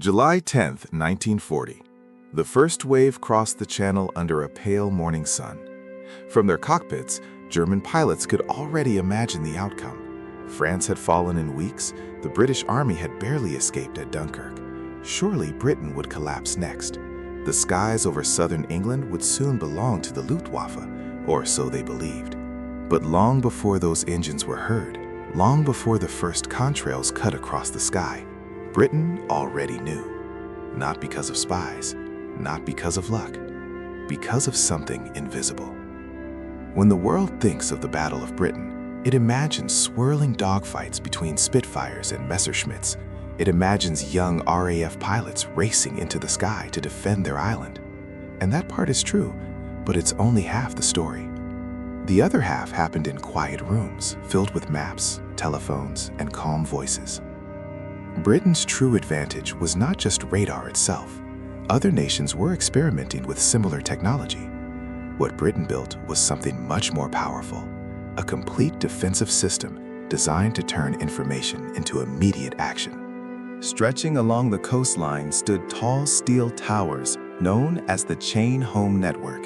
July 10, 1940. The first wave crossed the channel under a pale morning sun. From their cockpits, German pilots could already imagine the outcome. France had fallen in weeks, the British Army had barely escaped at Dunkirk. Surely Britain would collapse next. The skies over southern England would soon belong to the Luftwaffe, or so they believed. But long before those engines were heard, long before the first contrails cut across the sky, Britain already knew. Not because of spies, not because of luck, because of something invisible. When the world thinks of the Battle of Britain, it imagines swirling dogfights between Spitfires and Messerschmitts. It imagines young RAF pilots racing into the sky to defend their island. And that part is true, but it's only half the story. The other half happened in quiet rooms filled with maps, telephones, and calm voices. Britain's true advantage was not just radar itself. Other nations were experimenting with similar technology. What Britain built was something much more powerful, a complete defensive system designed to turn information into immediate action. Stretching along the coastline stood tall steel towers known as the Chain Home Network.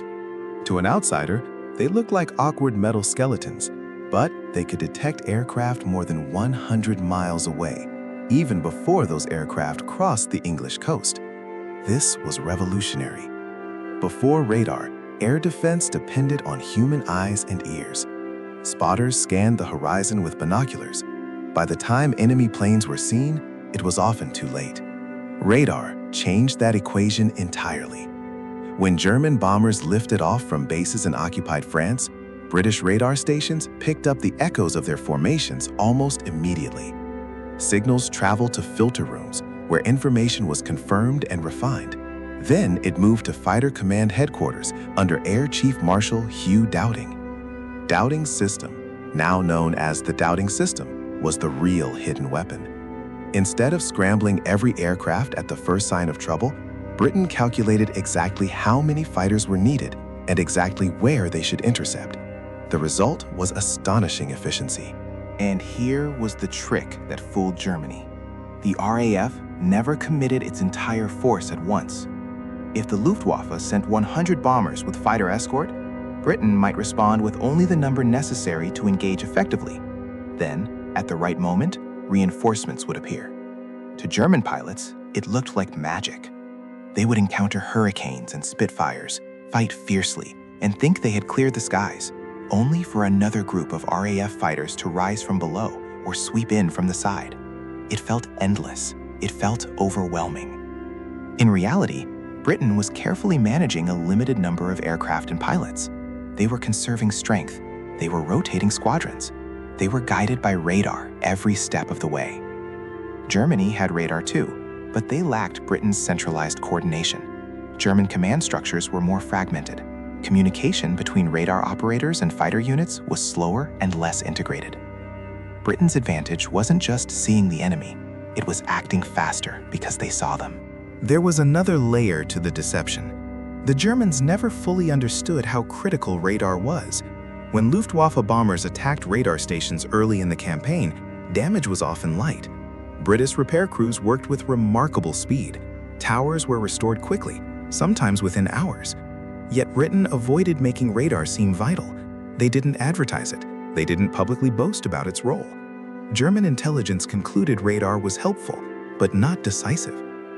To an outsider, they looked like awkward metal skeletons, but they could detect aircraft more than 100 miles away, even before those aircraft crossed the English coast. This was revolutionary. Before radar, air defense depended on human eyes and ears. Spotters scanned the horizon with binoculars. By the time enemy planes were seen, it was often too late. Radar changed that equation entirely. When German bombers lifted off from bases in occupied France, British radar stations picked up the echoes of their formations almost immediately. Signals traveled to filter rooms, where information was confirmed and refined. Then it moved to Fighter Command Headquarters under Air Chief Marshal Hugh Dowding. Dowding's system, now known as the Dowding System, was the real hidden weapon. Instead of scrambling every aircraft at the first sign of trouble, Britain calculated exactly how many fighters were needed and exactly where they should intercept. The result was astonishing efficiency. And here was the trick that fooled Germany. The RAF never committed its entire force at once. If the Luftwaffe sent 100 bombers with fighter escort, Britain might respond with only the number necessary to engage effectively. Then, at the right moment, reinforcements would appear. To German pilots, it looked like magic. They would encounter hurricanes and Spitfires, fight fiercely, and think they had cleared the skies, only for another group of RAF fighters to rise from below or sweep in from the side. It felt endless. It felt overwhelming. In reality, Britain was carefully managing a limited number of aircraft and pilots. They were conserving strength. They were rotating squadrons. They were guided by radar every step of the way. Germany had radar too, but they lacked Britain's centralized coordination. German command structures were more fragmented. Communication between radar operators and fighter units was slower and less integrated. Britain's advantage wasn't just seeing the enemy, it was acting faster because they saw them. There was another layer to the deception. The Germans never fully understood how critical radar was. When Luftwaffe bombers attacked radar stations early in the campaign, damage was often light. British repair crews worked with remarkable speed. Towers were restored quickly, sometimes within hours. Yet Britain avoided making radar seem vital. They didn't advertise it. They didn't publicly boast about its role. German intelligence concluded radar was helpful, but not decisive.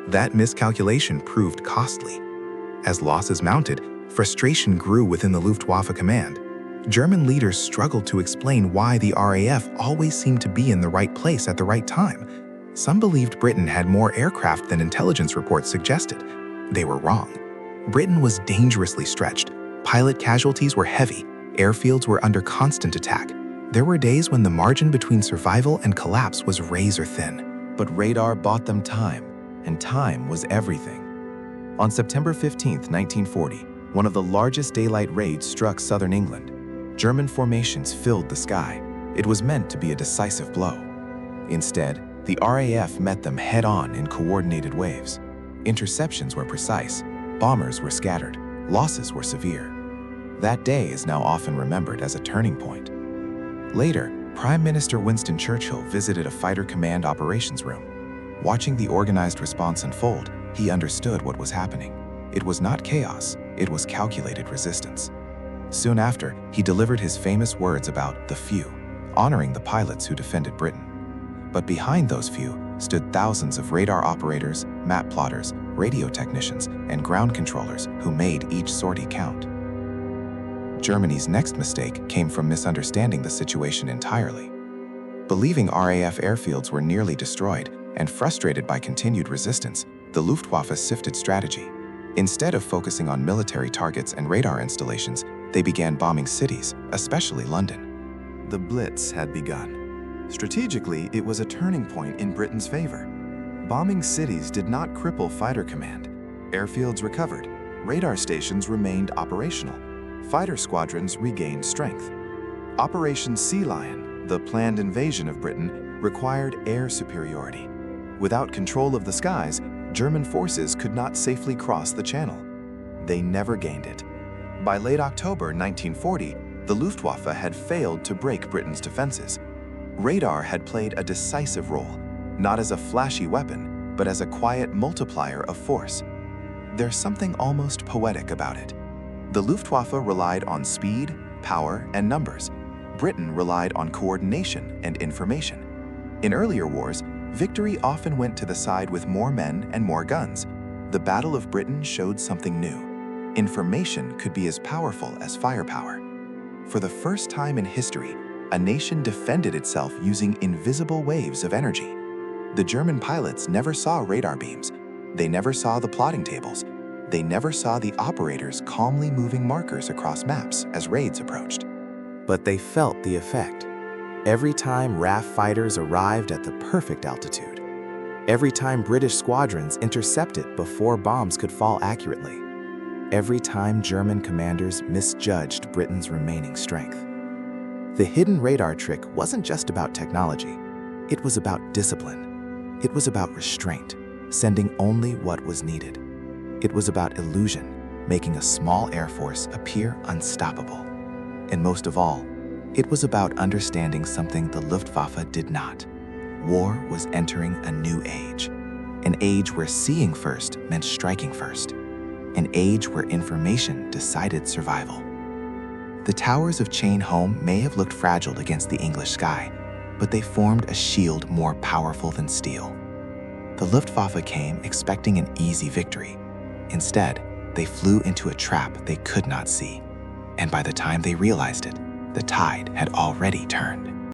That miscalculation proved costly. As losses mounted, frustration grew within the Luftwaffe command. German leaders struggled to explain why the RAF always seemed to be in the right place at the right time. Some believed Britain had more aircraft than intelligence reports suggested. They were wrong. Britain was dangerously stretched. Pilot casualties were heavy. Airfields were under constant attack. There were days when the margin between survival and collapse was razor thin. But radar bought them time, and time was everything. On September 15, 1940, one of the largest daylight raids struck southern England. German formations filled the sky. It was meant to be a decisive blow. Instead, the RAF met them head-on in coordinated waves. Interceptions were precise. Bombers were scattered. Losses were severe. That day is now often remembered as a turning point. Later, Prime Minister Winston Churchill visited a fighter command operations room. Watching the organized response unfold, he understood what was happening. It was not chaos, it was calculated resistance. Soon after, he delivered his famous words about the few, honoring the pilots who defended Britain. But behind those few stood thousands of radar operators, map plotters, radio technicians, and ground controllers who made each sortie count. Germany's next mistake came from misunderstanding the situation entirely. Believing RAF airfields were nearly destroyed and frustrated by continued resistance, the Luftwaffe shifted strategy. Instead of focusing on military targets and radar installations, they began bombing cities, especially London. The Blitz had begun. Strategically, it was a turning point in Britain's favor. Bombing cities did not cripple fighter command. Airfields recovered. Radar stations remained operational. Fighter squadrons regained strength. Operation Sea Lion, the planned invasion of Britain, required air superiority. Without control of the skies, German forces could not safely cross the Channel. They never gained it. By late October 1940, the Luftwaffe had failed to break Britain's defenses. Radar had played a decisive role, not as a flashy weapon, but as a quiet multiplier of force. There's something almost poetic about it. The Luftwaffe relied on speed, power, and numbers. Britain relied on coordination and information. In earlier wars, victory often went to the side with more men and more guns. The Battle of Britain showed something new. Information could be as powerful as firepower. For the first time in history, a nation defended itself using invisible waves of energy. The German pilots never saw radar beams. They never saw the plotting tables. They never saw the operators calmly moving markers across maps as raids approached. But they felt the effect. Every time RAF fighters arrived at the perfect altitude. Every time British squadrons intercepted before bombs could fall accurately. Every time German commanders misjudged Britain's remaining strength. The hidden radar trick wasn't just about technology. It was about discipline. It was about restraint, sending only what was needed. It was about illusion, making a small air force appear unstoppable. And most of all, it was about understanding something the Luftwaffe did not. War was entering a new age. An age where seeing first meant striking first. An age where information decided survival. The towers of Chain Home may have looked fragile against the English sky, but they formed a shield more powerful than steel. The Luftwaffe came expecting an easy victory. Instead, they flew into a trap they could not see. And by the time they realized it, the tide had already turned.